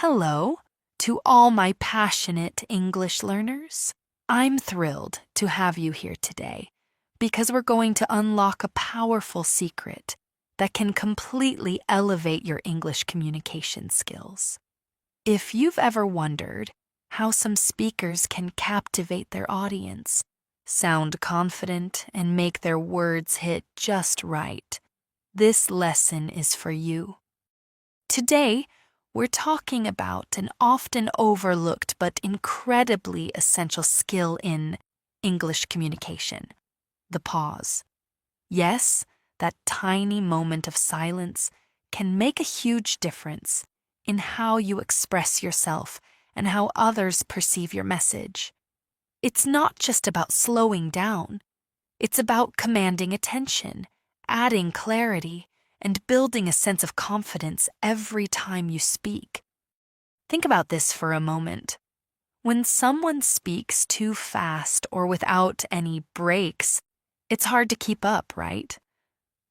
Hello to all my passionate English learners. I'm thrilled to have you here today because we're going to unlock a powerful secret that can completely elevate your English communication skills. If you've ever wondered how some speakers can captivate their audience, sound confident, and make their words hit just right, this lesson is for you. Today, we're talking about an often overlooked but incredibly essential skill in English communication: the pause. Yes, that tiny moment of silence can make a huge difference in how you express yourself and how others perceive your message. It's not just about slowing down, it's about commanding attention, adding clarity, and building a sense of confidence every time you speak. Think about this for a moment. When someone speaks too fast or without any breaks, it's hard to keep up, right?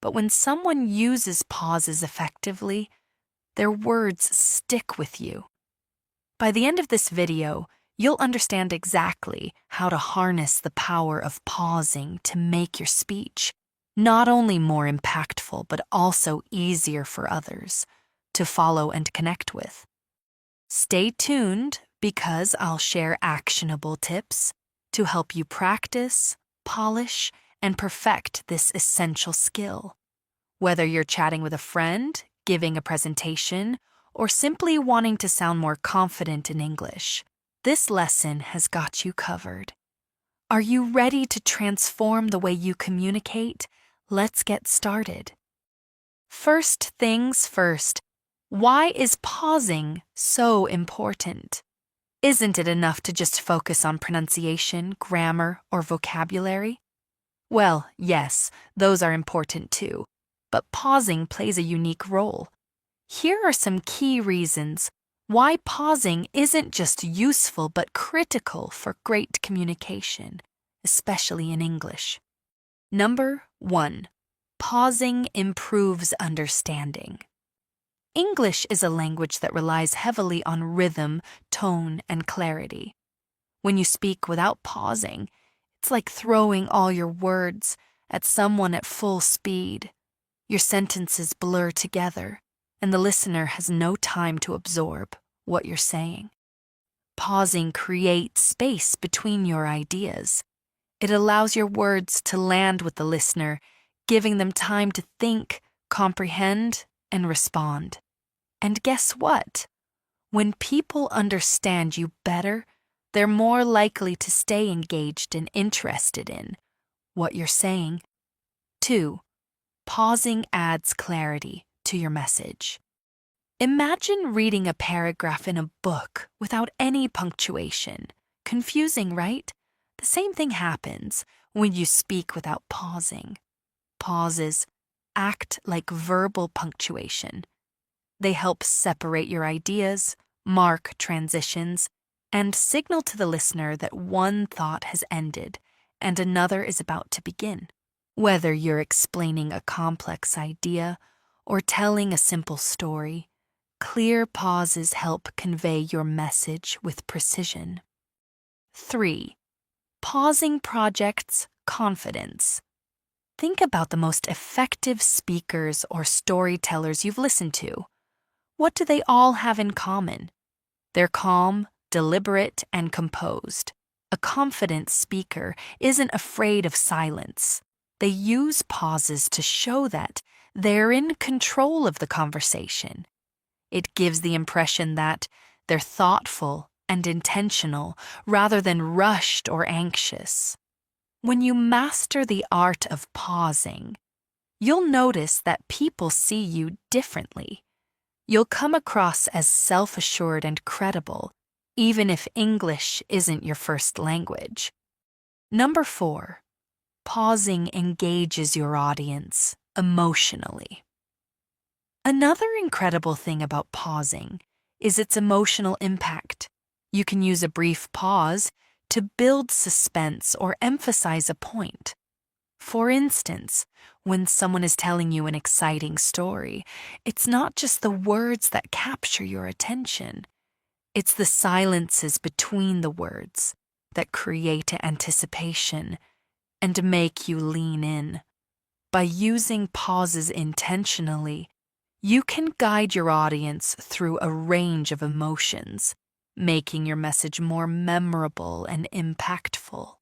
But when someone uses pauses effectively, their words stick with you. By the end of this video, you'll understand exactly how to harness the power of pausing to make your speech not only more impactful, but also easier for others to follow and connect with. Stay tuned because I'll share actionable tips to help you practice, polish, and perfect this essential skill. Whether you're chatting with a friend, giving a presentation, or simply wanting to sound more confident in English, this lesson has got you covered. Are you ready to transform the way you communicate? Let's get started. First things first, why is pausing so important? Isn't it enough to just focus on pronunciation, grammar, or vocabulary? Well, yes, those are important too, but pausing plays a unique role. Here are some key reasons why pausing isn't just useful but critical for great communication, especially in English. Number 1. Pausing improves understanding. English is a language that relies heavily on rhythm, tone, and clarity. When you speak without pausing, it's like throwing all your words at someone at full speed. Your sentences blur together, and the listener has no time to absorb what you're saying. Pausing creates space between your ideas. It allows your words to land with the listener, giving them time to think, comprehend, and respond. And guess what? When people understand you better, they're more likely to stay engaged and interested in what you're saying. 2. Pausing adds clarity to your message. Imagine reading a paragraph in a book without any punctuation. Confusing, right? The same thing happens when you speak without pausing. Pauses act like verbal punctuation. They help separate your ideas, mark transitions, and signal to the listener that one thought has ended and another is about to begin. Whether you're explaining a complex idea or telling a simple story, clear pauses help convey your message with precision. 3. Pausing projects confidence. Think about the most effective speakers or storytellers you've listened to. What do they all have in common? They're calm, deliberate, and composed. A confident speaker isn't afraid of silence. They use pauses to show that they're in control of the conversation. It gives the impression that they're thoughtful and intentional rather than rushed or anxious. When you master the art of pausing, you'll notice that people see you differently. You'll come across as self-assured and credible, even if English isn't your first language. Number 4. Pausing engages your audience emotionally. Another incredible thing about pausing is its emotional impact. You can use a brief pause to build suspense or emphasize a point. For instance, when someone is telling you an exciting story, it's not just the words that capture your attention. It's the silences between the words that create anticipation and make you lean in. By using pauses intentionally, you can guide your audience through a range of emotions, making your message more memorable and impactful.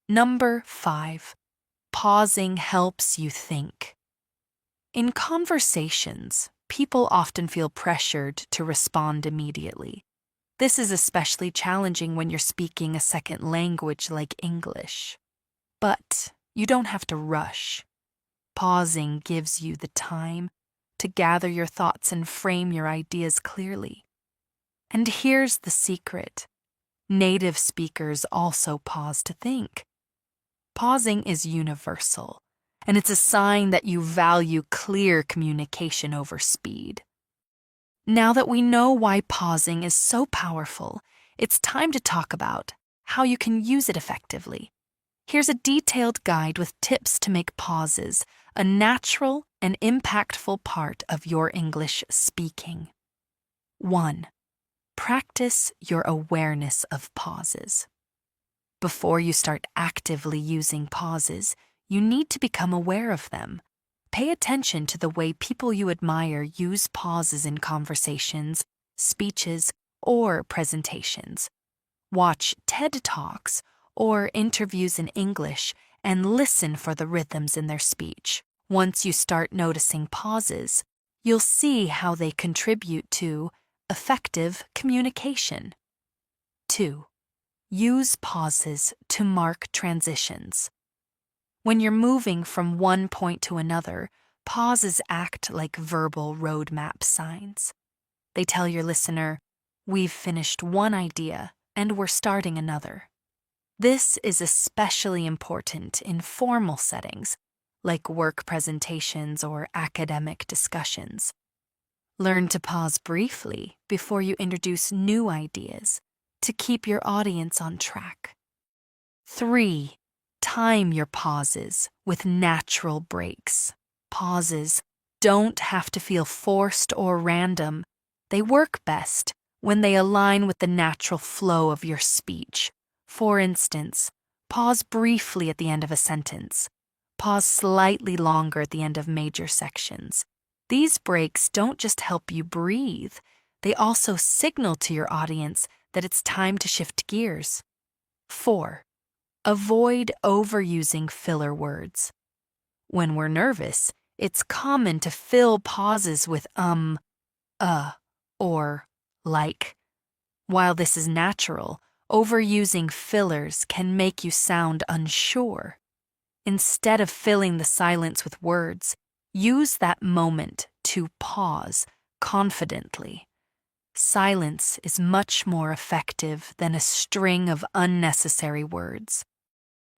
Number 5. Pausing helps you think. In conversations, people often feel pressured to respond immediately. This is especially challenging when you're speaking a second language like English. But you don't have to rush. Pausing gives you the time to gather your thoughts and frame your ideas clearly. And here's the secret. Native speakers also pause to think. Pausing is universal, and it's a sign that you value clear communication over speed. Now that we know why pausing is so powerful, it's time to talk about how you can use it effectively. Here's a detailed guide with tips to make pauses a natural and impactful part of your English speaking. 1. Practice your awareness of pauses. Before you start actively using pauses, you need to become aware of them. Pay attention to the way people you admire use pauses in conversations, speeches, or presentations. Watch TED Talks or interviews in English and listen for the rhythms in their speech. Once you start noticing pauses, you'll see how they contribute to effective communication. 2. Use pauses to mark transitions. When you're moving from one point to another, pauses act like verbal roadmap signs. They tell your listener, "We've finished one idea and we're starting another." This is especially important in formal settings, like work presentations or academic discussions. Learn to pause briefly before you introduce new ideas to keep your audience on track. 3. Time your pauses with natural breaks. Pauses don't have to feel forced or random. They work best when they align with the natural flow of your speech. For instance, pause briefly at the end of a sentence. Pause slightly longer at the end of major sections. These breaks don't just help you breathe, they also signal to your audience that it's time to shift gears. 4. Avoid overusing filler words. When we're nervous, it's common to fill pauses with or like. While this is natural, overusing fillers can make you sound unsure. Instead of filling the silence with words, use that moment to pause confidently. Silence is much more effective than a string of unnecessary words.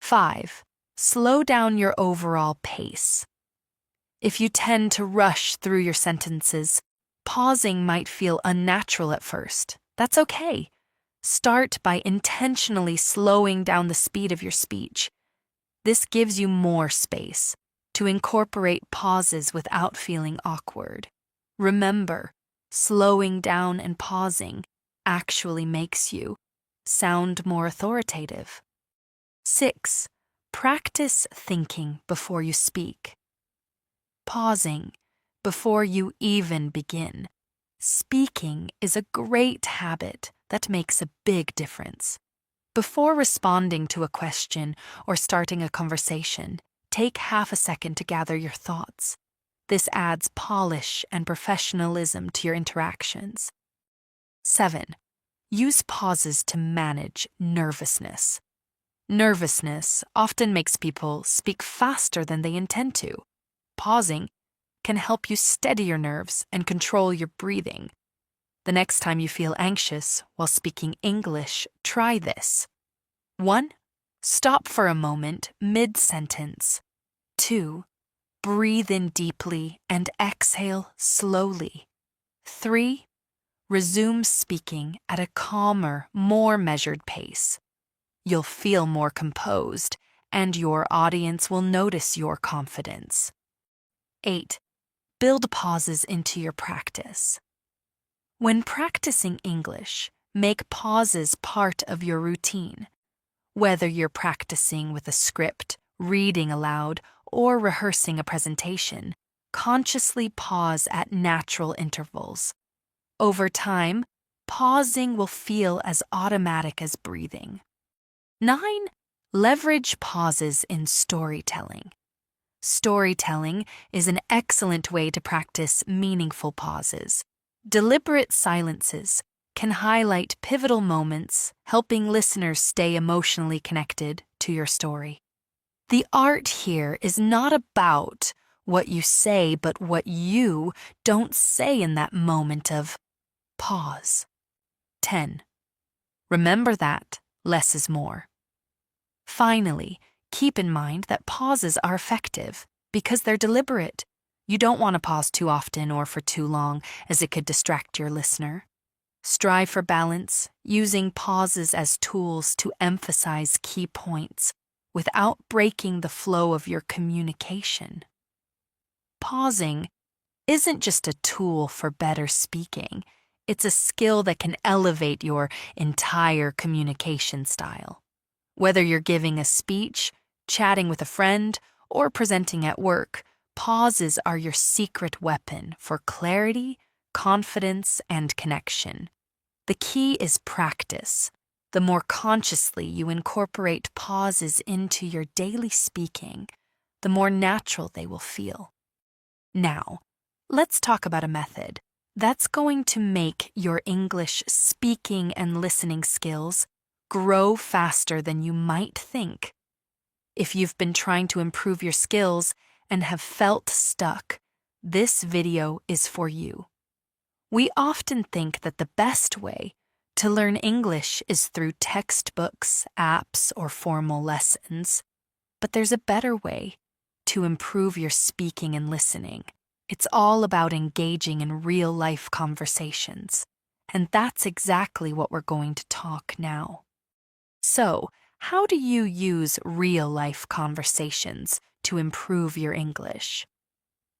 5. Slow down your overall pace. If you tend to rush through your sentences, pausing might feel unnatural at first. That's okay. Start by intentionally slowing down the speed of your speech. This gives you more space to incorporate pauses without feeling awkward. Remember, slowing down and pausing actually makes you sound more authoritative. 6. Practice thinking before you speak. Pausing before you even begin. Speaking is a great habit that makes a big difference. Before responding to a question or starting a conversation, take half a second to gather your thoughts. This adds polish and professionalism to your interactions. 7. Use pauses to manage nervousness. Nervousness often makes people speak faster than they intend to. Pausing can help you steady your nerves and control your breathing. The next time you feel anxious while speaking English, try this. 1. Stop for a moment mid-sentence. 2. Breathe in deeply and exhale slowly. 3. Resume speaking at a calmer, more measured pace. You'll feel more composed, and your audience will notice your confidence. 8. Build pauses into your practice. When practicing English, make pauses part of your routine. Whether you're practicing with a script, reading aloud, or rehearsing a presentation, consciously pause at natural intervals. Over time, pausing will feel as automatic as breathing. 9. Leverage pauses in storytelling. Storytelling is an excellent way to practice meaningful pauses. Deliberate silences can highlight pivotal moments, helping listeners stay emotionally connected to your story. The art here is not about what you say, but what you don't say in that moment of pause. 10. Remember that less is more. Finally, keep in mind that pauses are effective because they're deliberate. You don't want to pause too often or for too long, as it could distract your listener. Strive for balance, using pauses as tools to emphasize key points without breaking the flow of your communication. Pausing isn't just a tool for better speaking, it's a skill that can elevate your entire communication style. Whether you're giving a speech, chatting with a friend, or presenting at work, pauses are your secret weapon for clarity, confidence, and connection. The key is practice. The more consciously you incorporate pauses into your daily speaking, the more natural they will feel. Now, let's talk about a method that's going to make your English speaking and listening skills grow faster than you might think. If you've been trying to improve your skills and have felt stuck, this video is for you. We often think that the best way to learn English is through textbooks, apps, or formal lessons. But there's a better way to improve your speaking and listening. It's all about engaging in real-life conversations. And that's exactly what we're going to talk now. So, how do you use real-life conversations to improve your English?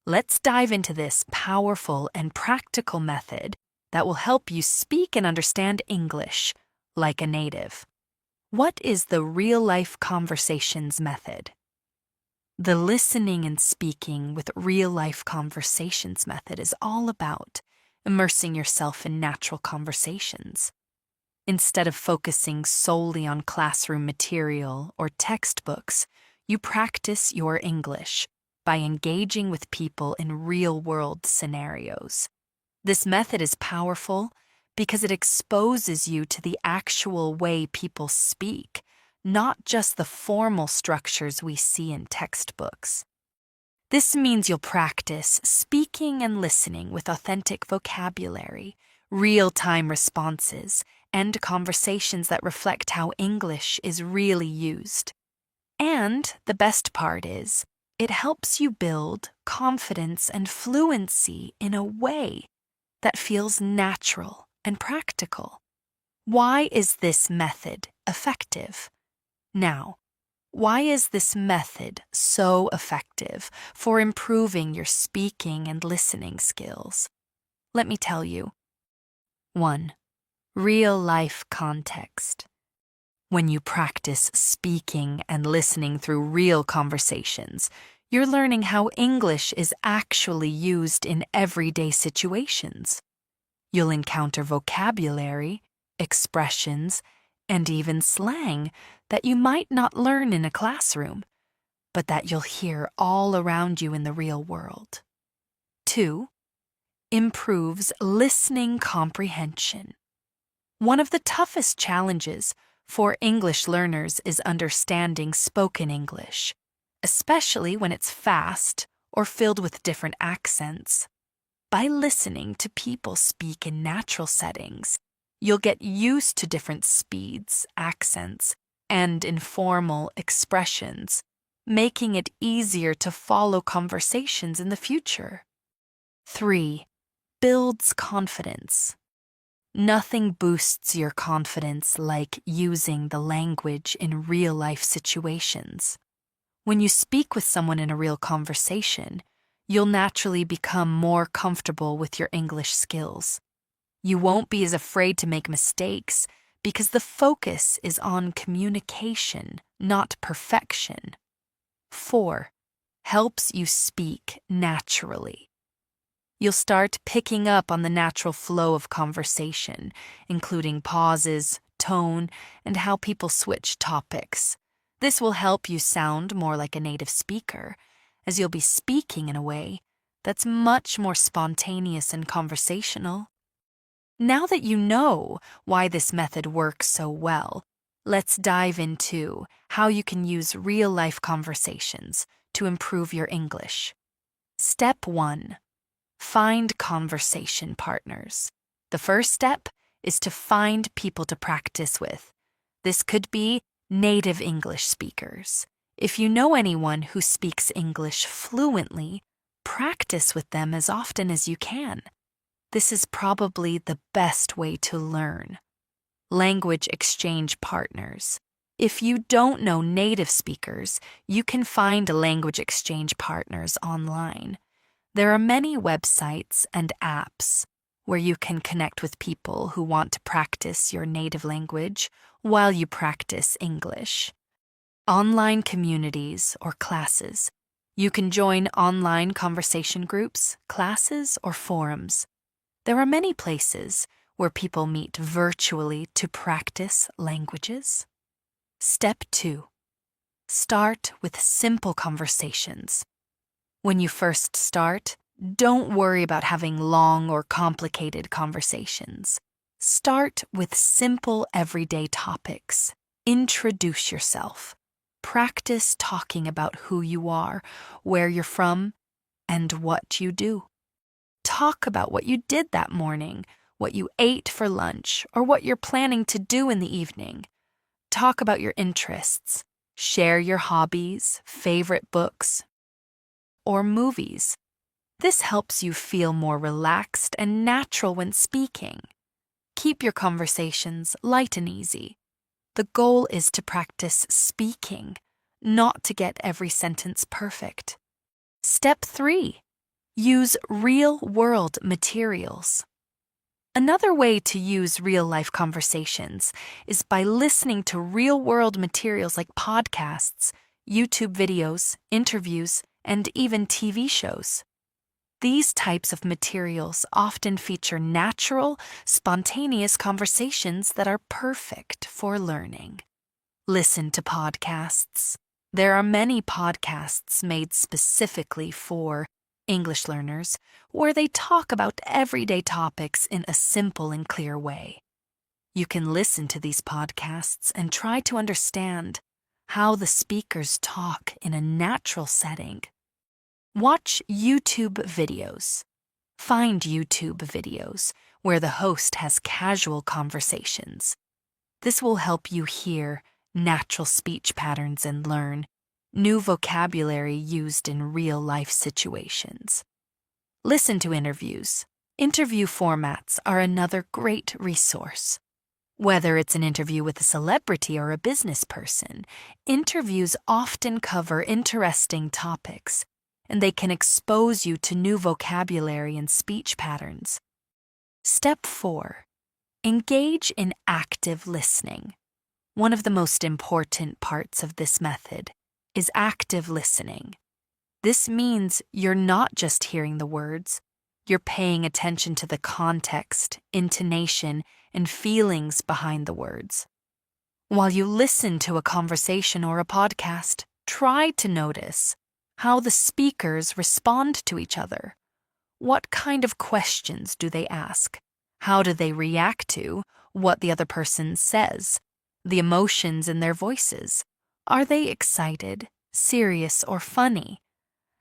Let's dive into this powerful and practical method that will help you speak and understand English like a native. What is the real-life conversations method? The listening and speaking with real-life conversations method is all about immersing yourself in natural conversations. Instead of focusing solely on classroom material or textbooks, you practice your English by engaging with people in real-world scenarios. This method is powerful because it exposes you to the actual way people speak, not just the formal structures we see in textbooks. This means you'll practice speaking and listening with authentic vocabulary, real-time responses, and conversations that reflect how English is really used. And the best part is, it helps you build confidence and fluency in a way that feels natural and practical. Why is this method effective? Now, why is this method so effective for improving your speaking and listening skills? Let me tell you. 1. Real-life context. When you practice speaking and listening through real conversations, you're learning how English is actually used in everyday situations. You'll encounter vocabulary, expressions, and even slang that you might not learn in a classroom, but that you'll hear all around you in the real world. 2. Improves listening comprehension. One of the toughest challenges for English learners is understanding spoken English, especially when it's fast or filled with different accents. By listening to people speak in natural settings, you'll get used to different speeds, accents, and informal expressions, making it easier to follow conversations in the future. 3. Builds confidence. Nothing boosts your confidence like using the language in real-life situations. When you speak with someone in a real conversation, you'll naturally become more comfortable with your English skills. You won't be as afraid to make mistakes because the focus is on communication, not perfection. 4. Helps you speak naturally. You'll start picking up on the natural flow of conversation, including pauses, tone, and how people switch topics. This will help you sound more like a native speaker, as you'll be speaking in a way that's much more spontaneous and conversational. Now that you know why this method works so well, let's dive into how you can use real-life conversations to improve your English. Step 1. Find conversation partners. The first step is to find people to practice with. This could be native English speakers. If you know anyone who speaks English fluently, practice with them as often as you can. This is probably the best way to learn. Language exchange partners. If you don't know native speakers, you can find language exchange partners online. There are many websites and apps where you can connect with people who want to practice your native language while you practice English. Online communities or classes. You can join online conversation groups, classes, or forums. There are many places where people meet virtually to practice languages. Step 2. Start with simple conversations. When you first start, don't worry about having long or complicated conversations. Start with simple everyday topics. Introduce yourself. Practice talking about who you are, where you're from, and what you do. Talk about what you did that morning, what you ate for lunch, or what you're planning to do in the evening. Talk about your interests. Share your hobbies, favorite books, or movies. This helps you feel more relaxed and natural when speaking. Keep your conversations light and easy. The goal is to practice speaking, not to get every sentence perfect. Step 3. Use real-world materials. Another way to use real-life conversations is by listening to real-world materials like podcasts, YouTube videos, interviews, and even TV shows. These types of materials often feature natural, spontaneous conversations that are perfect for learning. Listen to podcasts. There are many podcasts made specifically for English learners where they talk about everyday topics in a simple and clear way. You can listen to these podcasts and try to understand how the speakers talk in a natural setting. Watch YouTube videos. Find YouTube videos where the host has casual conversations. This will help you hear natural speech patterns and learn new vocabulary used in real-life situations. Listen to interviews. Interview formats are another great resource. Whether it's an interview with a celebrity or a business person, interviews often cover interesting topics, and they can expose you to new vocabulary and speech patterns. Step 4. Engage in active listening. One of the most important parts of this method is active listening. This means you're not just hearing the words, you're paying attention to the context, intonation, and feelings behind the words. While you listen to a conversation or a podcast, try to notice how the speakers respond to each other. What kind of questions do they ask? How do they react to what the other person says? The emotions in their voices. Are they excited, serious, or funny?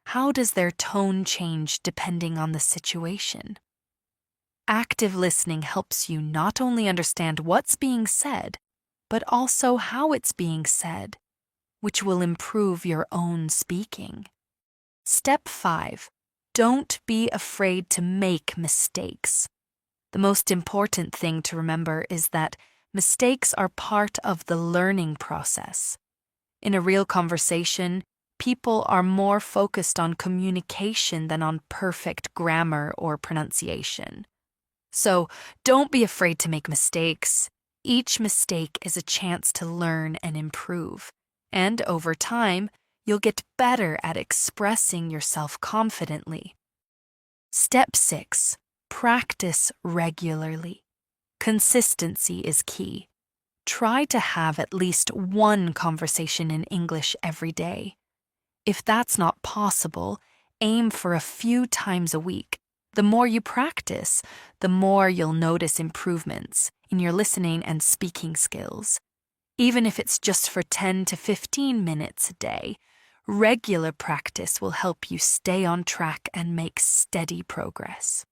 How does their tone change depending on the situation? Active listening helps you not only understand what's being said, but also how it's being said, which will improve your own speaking. Step 5. Don't be afraid to make mistakes. The most important thing to remember is that mistakes are part of the learning process. In a real conversation, people are more focused on communication than on perfect grammar or pronunciation. So don't be afraid to make mistakes. Each mistake is a chance to learn and improve. And over time, you'll get better at expressing yourself confidently. Step 6. Practice regularly. Consistency is key. Try to have at least one conversation in English every day. If that's not possible, aim for a few times a week. The more you practice, the more you'll notice improvements in your listening and speaking skills. Even if it's just for 10 to 15 minutes a day, regular practice will help you stay on track and make steady progress.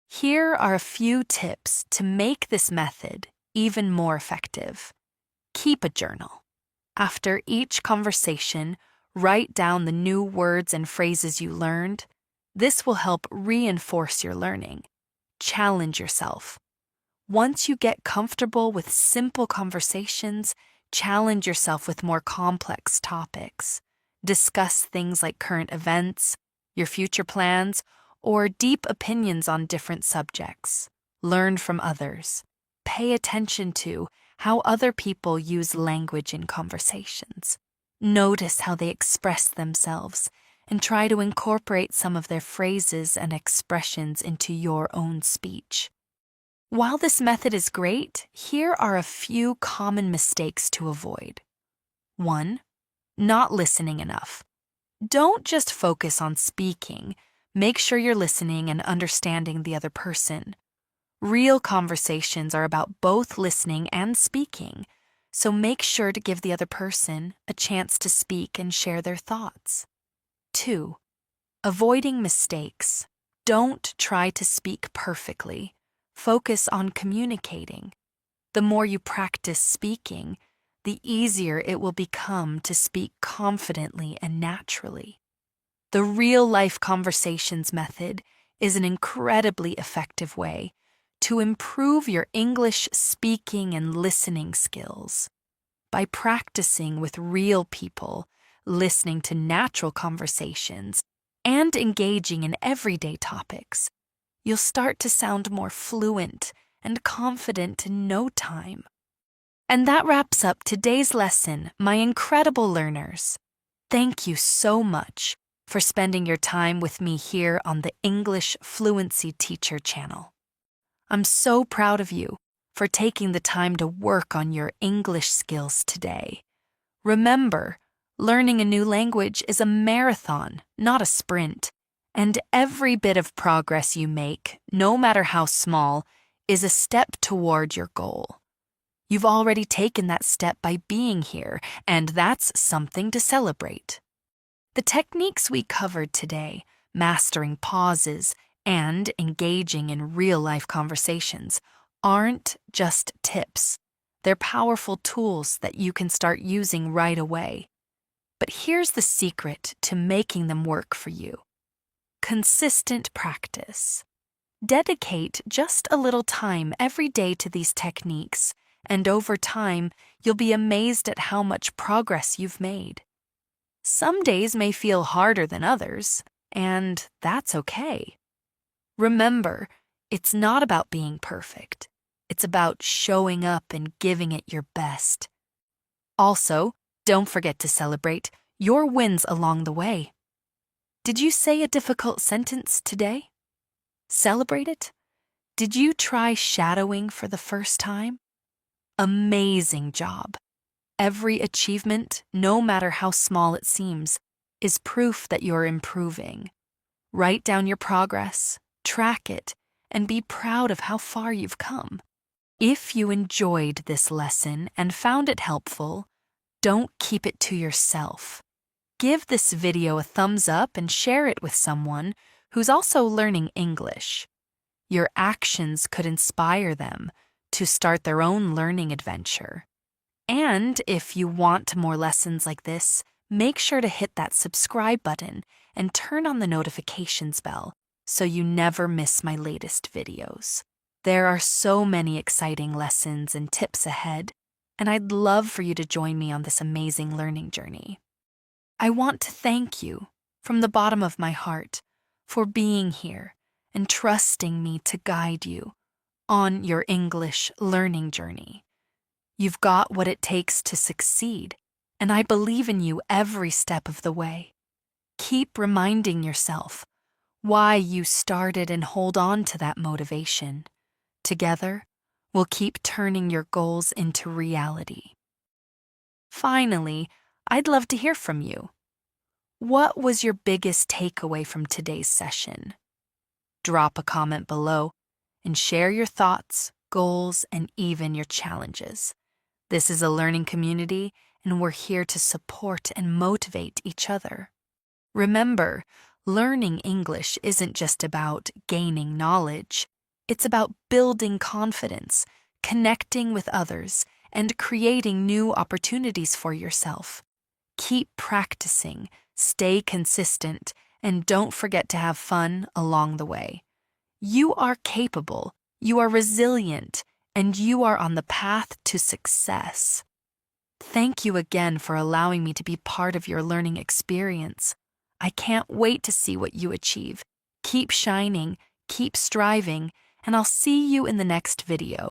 Here are a few tips to make this method even more effective. Keep a journal. After each conversation, write down the new words and phrases you learned. This will help reinforce your learning. Challenge yourself. Once you get comfortable with simple conversations, challenge yourself with more complex topics. Discuss things like current events, your future plans, or deep opinions on different subjects. Learn from others. Pay attention to how other people use language in conversations. Notice how they express themselves and try to incorporate some of their phrases and expressions into your own speech. While this method is great, here are a few common mistakes to avoid. 1. Not listening enough. Don't just focus on speaking. Make sure you're listening and understanding the other person. Real conversations are about both listening and speaking, so make sure to give the other person a chance to speak and share their thoughts. 2. Avoiding mistakes. Don't try to speak perfectly. Focus on communicating. The more you practice speaking, the easier it will become to speak confidently and naturally. The real-life conversations method is an incredibly effective way to improve your English speaking and listening skills. By practicing with real people, listening to natural conversations, and engaging in everyday topics, you'll start to sound more fluent and confident in no time. And that wraps up today's lesson, my incredible learners. Thank you so much for spending your time with me here on the English Fluency Teacher channel. I'm so proud of you for taking the time to work on your English skills today. Remember, learning a new language is a marathon, not a sprint. And every bit of progress you make, no matter how small, is a step toward your goal. You've already taken that step by being here, and that's something to celebrate. The techniques we covered today, mastering pauses and engaging in real-life conversations, aren't just tips. They're powerful tools that you can start using right away. But here's the secret to making them work for you. Consistent practice. Dedicate just a little time every day to these techniques, and over time, you'll be amazed at how much progress you've made. Some days may feel harder than others, and that's okay. Remember, it's not about being perfect. It's about showing up and giving it your best. Also, don't forget to celebrate your wins along the way. Did you say a difficult sentence today? Celebrate it. Did you try shadowing for the first time? Amazing job. Every achievement, no matter how small it seems, is proof that you're improving. Write down your progress, track it, and be proud of how far you've come. If you enjoyed this lesson and found it helpful, don't keep it to yourself. Give this video a thumbs up and share it with someone who's also learning English. Your actions could inspire them to start their own learning adventure. And if you want more lessons like this, make sure to hit that subscribe button and turn on the notifications bell so you never miss my latest videos. There are so many exciting lessons and tips ahead, and I'd love for you to join me on this amazing learning journey. I want to thank you from the bottom of my heart for being here and trusting me to guide you on your English learning journey. You've got what it takes to succeed, and I believe in you every step of the way. Keep reminding yourself why you started and hold on to that motivation. Together, we'll keep turning your goals into reality. Finally, I'd love to hear from you. What was your biggest takeaway from today's session? Drop a comment below and share your thoughts, goals, and even your challenges. This is a learning community, and we're here to support and motivate each other. Remember, learning English isn't just about gaining knowledge. It's about building confidence, connecting with others, and creating new opportunities for yourself. Keep practicing, stay consistent, and don't forget to have fun along the way. You are capable, you are resilient, and you are on the path to success. Thank you again for allowing me to be part of your learning experience. I can't wait to see what you achieve. Keep shining, keep striving, and I'll see you in the next video.